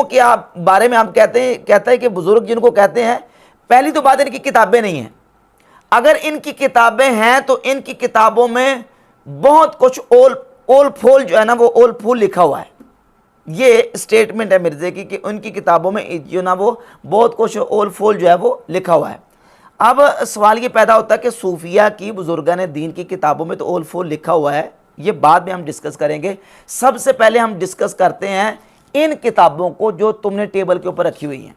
कि आप बारे में आप कहता है कि बुजुर्ग जिनको कहते हैं, पहली तो बात इनकी किताबें नहीं हैं। अगर इनकी किताबें हैं तो इनकी किताबों में बहुत कुछ ओल फोल जो है ना, वो ओल फूल लिखा हुआ है। ये स्टेटमेंट है मिर्जे की कि उनकी किताबों में जो ना वो बहुत कुछ ओल फोल जो है वो लिखा हुआ है। अब सवाल ये पैदा होता है कि सूफिया की, बुजुर्गान दीन की किताबों में तो ओल फोल लिखा हुआ है, ये बाद में हम डिस्कस करेंगे। सबसे पहले हम डिस्कस करते हैं इन किताबों को जो तुमने टेबल के ऊपर रखी हुई हैं।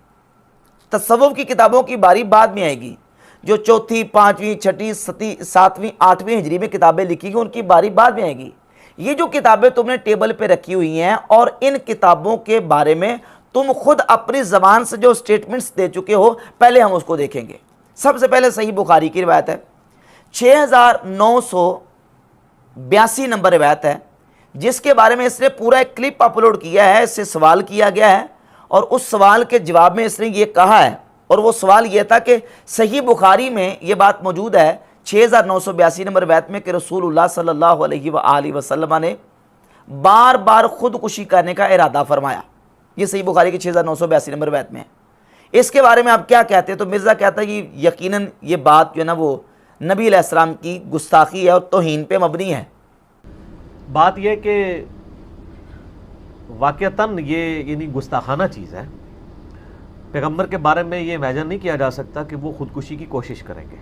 तसव्वुफ की किताबों की बारी बाद में आएगी, जो चौथी, पाँचवीं, छठी, सातवीं, आठवीं हिजरी में किताबें लिखी गई, उनकी बारी बाद में आएगी। ये जो किताबें तुमने टेबल पे रखी हुई हैं और इन किताबों के बारे में तुम खुद अपनी ज़बान से जो स्टेटमेंट्स दे चुके हो, पहले हम उसको देखेंगे। सबसे पहले सही बुखारी की रिवायत है, 6982 नंबर रिवायत है, जिसके बारे में इसने पूरा एक क्लिप अपलोड किया है। इससे सवाल किया गया है और उस सवाल के जवाब में इसने ये कहा है, और वो सवाल ये था कि सही बुखारी में ये बात मौजूद है 6982 नंबर रिवायत में कि रसूलुल्लाह सल्लल्लाहु अलैहि वसल्लम ने बार बार खुदकुशी करने का इरादा फरमाया। ये सही बुखारी की 6982 नंबर रिवायत में है। इसके बारे में आप क्या कहते हैं? तो मिर्ज़ा कहता है कि यकीनन ये बात जो है ना वो नबी अलैहिस्सलाम की गुस्ताखी है और तौहीन पे मबनी है। बात यह कि वाक़तन ये यानी गुस्ताखाना चीज़ है। पैगम्बर के बारे में ये इमेजिन नहीं किया जा सकता कि वो खुदकुशी की कोशिश करेंगे।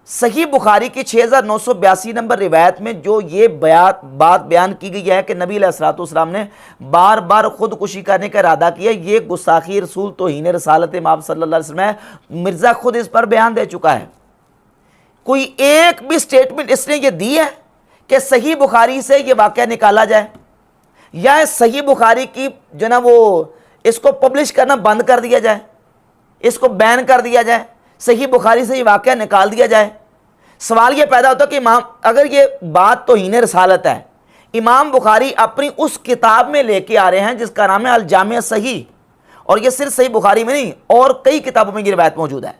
सही बुखारी की 6982 नंबर रिवायत में जो ये बात बयान की गई है कि नबी अलैहिस्सलाम ने बार बार खुदकुशी करने का इरादा किया, ये गुस्ताखी रसूल तौहीन रसालत माब सल्लल्लाहु अलैहि वसल्लम है। मिर्ज़ा खुद इस पर बयान दे चुका है। कोई एक भी स्टेटमेंट इसने ये दी है कि सही बुखारी से ये वाक़या निकाला जाए, या सही बुखारी की जो ना वो इसको पब्लिश करना बंद कर दिया जाए, इसको बैन कर दिया जाए, सही बुखारी से ये वाक़या निकाल दिया जाए। सवाल ये पैदा होता है कि इमाम, अगर ये बात तौहीन रसालत है, इमाम बुखारी अपनी उस किताब में लेके आ रहे हैं जिसका नाम है अल जामे सही, और ये सिर्फ सही बुखारी में नहीं और कई किताबों में ये रिवायत मौजूद है,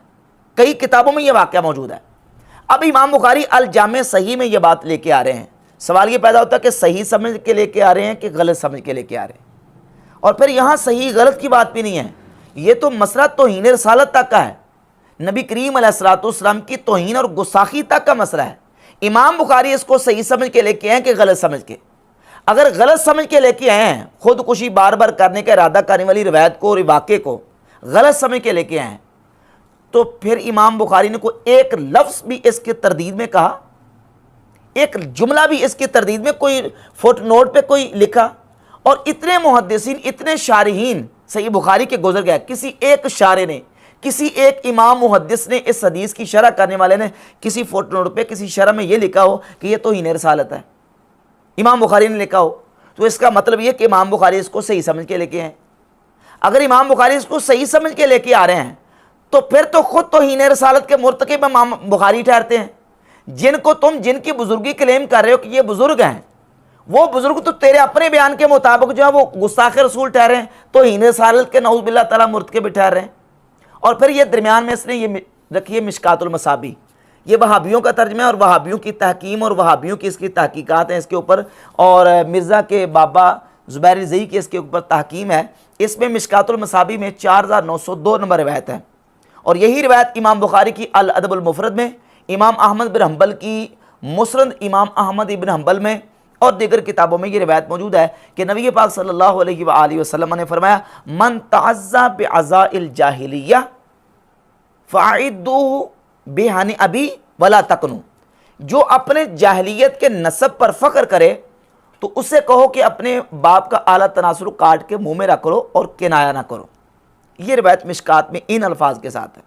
कई किताबों में ये वाक़या मौजूद है। अब इमाम बुखारी अल जामे सही में ये बात लेके आ रहे हैं। सवाल ये पैदा होता है कि सही समझ के लेके आ रहे हैं कि गलत समझ के लेके आ रहे हैं। और फिर यहाँ सही गलत की बात भी नहीं है, ये तो मसला तौहीन रसालत तक का है, नबी करीम अलैहिस्सलाम की तौहीन और गुस्ताखी तक का मसला है। इमाम बुखारी इसको सही समझ के लेके आए कि गलत समझ के? अगर गलत समझ के लेके आए हैं, खुदकुशी बार बार करने का इरादा करने वाली रिवायत को और वाक़े को गलत समझ के लेके आए हैं, तो फिर इमाम बुखारी ने कोई एक लफ्ज़ भी इसके तरदीद में कहा, एक जुमला भी इसकी तरदीद में, कोई फुट नोट पे कोई लिखा? और इतने मुहद्दिसीन, इतने शारिहीन सही बुखारी के गुजर गया, किसी एक शारे ने, किसी एक इमाम मुहद्दिस ने, इस हदीस की शरह करने वाले ने किसी फुट नोट पे, किसी शरह में ये लिखा हो कि ये तौहीन रसालत है, इमाम बुखारी ने लिखा हो, तो इसका मतलब ये कि इमाम बुखारी इसको सही समझ के लेके आए। अगर इमाम बुखारी इसको सही समझ के लेके आ रहे हैं, तो फिर तो खुद तौहीन रसालत के मुर्तकिब इमाम बुखारी ठहरते हैं। जिनको तुम जिनकी बुजुर्गी क्लेम कर रहे हो कि ये बुजुर्ग हैं, वो बुजुर्ग तो तेरे अपने बयान के मुताबिक जो है वो गुस्ताख रसूल ठहरे हैं, तौहीन रसालत के नऊज़ बिल्लाह तआला मुर्तकिब ठहर रहे हैं। और फिर ये दरमियान में इसने ये रखी है मिशकातुल मसाबी, ये वहाबियों का तर्जमा है और वहाबियों की तहकीम और वहाबियों की इसकी तहकीकात हैं इसके ऊपर, और मिर्ज़ा के बाबा ज़ुबैर रज़ी की इसके ऊपर तहकीम है। इसमें मिशकातुल मसाबी में 4902 नंबर रिवायत है, और यही रिवायत इमाम बुखारी की अल अदबुल मुफरद में, इमाम अहमद बिन हंबल की मुस्नद इमाम अहमद इब्न हंबल में और दीगर किताबों में ये रिवायत मौजूद है कि नबी पाक सल्लल्लाहु अलैहि वसल्लम ने फरमाया, मन तअज़्ज़ा बिअज़ाइल जाहिलिया फ़अइद्दूहु बिहानी अबी वला तकनु। जो अपने जाहिलियत के नसब पर फ़ख्र करे तो उससे कहो कि अपने बाप का आला तनासुर काट के मुँह में रख लो और किनाया ना करो। ये रिवायत मिशकात में इन अल्फाज के साथ है।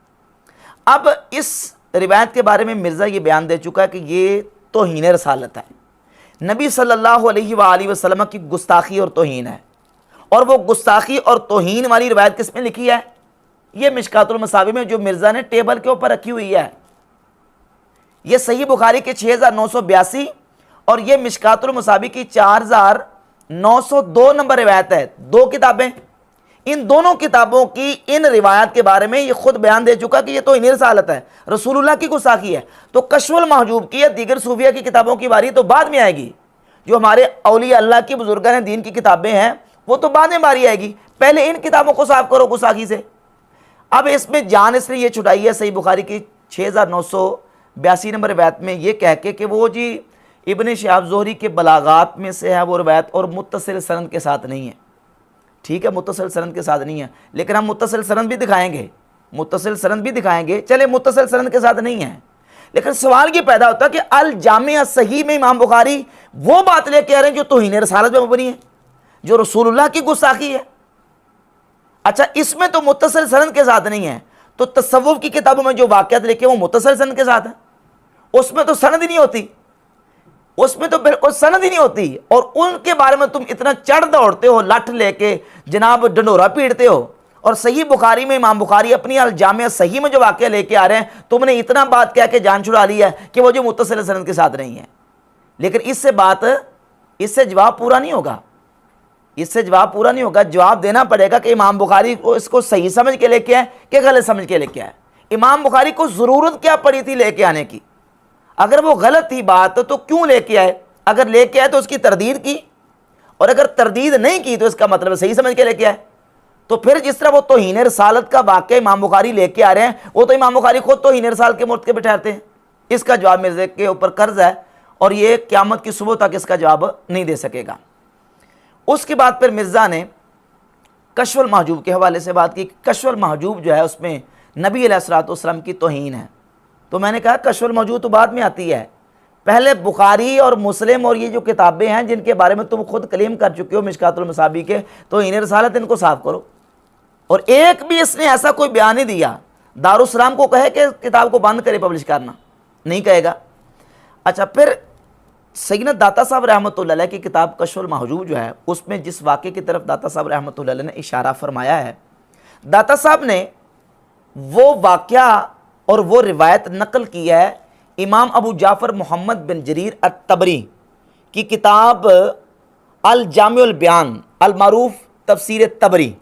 अब इस रिवायत के बारे में मिर्ज़ा ये बयान दे चुका है कि ये तौहीन रसालत है, नबी सल्लल्लाहु अलैहि वसल्लम की गुस्ताखी और तौहीन है, और वो गुस्ताखी और तौहीन वाली रिवायत किस में लिखी है? ये मिशकातुल मसाबी में जो मिर्ज़ा ने टेबल के ऊपर रखी हुई है। ये सही बुखारी के 6982 और ये मिशकातुल मसाबी की 4902 नंबर रिवायत है। दो किताबें, इन दोनों किताबों की इन रिवायत के बारे में ये खुद बयान दे चुका कि ये तो तौहीन रसालत है, रसूलुल्लाह की गुस्ताखी है। तो कश्फुल महजूब की या दीगर सूफिया की किताबों की बारी तो बाद में आएगी। जो हमारे औलिया अल्लाह की बुजुर्गान दीन की किताबें हैं वो तो बाद में बारी आएगी, पहले इन किताबों को साफ करो गुस्ताखी से। अब इसमें जान इसलिए ये छुटाई है सही बुखारी की 6982 नंबर रिवायत में ये कह के कि वो जी इब्ने शिहाब ज़ुहरी के बलागात में से है वो रिवायत, और मुत्तसिल सनद के साथ नहीं है। ठीक है, मुत्तसिल सनद के साथ नहीं है, लेकिन हम मुत्तसिल सनद भी दिखाएंगे, मुत्तसिल सनद भी दिखाएंगे। चले मुत्तसिल सनद के साथ नहीं है, लेकिन सवाल ये पैदा होता है कि अल जामिया सही में इमाम बुखारी वो बात लेके आ रहे हैं जो तौहीन रसालत में मबनी है, जो रसूलुल्लाह की गुस्ताखी है। अच्छा, इसमें तो मुत्तसिल सनद के साथ नहीं है, तो तसव्वुफ की किताबों में जो वाक़यात लिखे वो मुत्तसिल सनद के साथ है, उसमें तो सनद ही नहीं होती, उसमें तो बिल्कुल सनद ही नहीं होती। और उनके बारे में तुम इतना चढ़ दौड़ते हो, लठ लेके जनाब डंडोरा पीटते हो, और सही बुखारी में इमाम बुखारी अपनी अल जामिया सही में जो वाक़या लेके आ रहे हैं, तुमने इतना बात कह के जान छुड़ा ली है कि वो जो मुत्तसिल सनद के साथ नहीं है। लेकिन इससे जवाब पूरा नहीं होगा, इससे जवाब पूरा नहीं होगा। जवाब देना पड़ेगा कि इमाम बुखारी को इसको सही समझ के लेके आए कि गलत समझ के लेके आए। इमाम बुखारी को ज़रूरत क्या पड़ी थी लेके आने की? अगर वो गलत थी बात तो क्यों लेके आए? अगर लेके आए तो उसकी तरदीद की, और अगर तरदीद नहीं की तो इसका मतलब सही समझ के लेके आए। तो फिर जिस तरह वो तौहीन रसालत का वाक़या इमाम बुखारी लेके आ रहे हैं, वो तो इमाम बुखारी खुद तौहीन रसालत के मुर्तकब ठहरते हैं। इसका जवाब मिर्ज़ा के ऊपर कर्ज है, और ये क़यामत की सुबह तक इसका जवाब नहीं दे सकेगा। उसके बाद फिर मिर्ज़ा ने कश्फुल महजूब के हवाले से बात की। कश्फुल महजूब जो है उसमें नबी अलैहिस्सलाम की तौहीन है। तो मैंने कहा कश्फुल महजूब तो बाद में आती है, पहले बुखारी और मुस्लिम और ये जो किताबें हैं जिनके बारे में तुम खुद क्लेम कर चुके हो मिशकातुल मसाबी के, तो इन्हें रसालत इनको साफ करो। और एक भी इसने ऐसा कोई बयान नहीं दिया दारुस्सलाम को कहे कि किताब को बंद करे पब्लिश करना, नहीं कहेगा। अच्छा, फिर सैयदना दाता साहब रहमतुल्लाह अलैह की किताब कश्फुल महजूब जो है उसमें जिस वाक़े की तरफ दाता साहब रहमतुल्लाह अलैह ने इशारा फरमाया है, दाता साहब ने वो वाक़या और वो रिवायत नकल की है इमाम अबू जाफ़र मोहम्मद बिन जरीर अत-तबरी की किताब अल जामिउल बयान अल मारूफ तफसीर तबरी,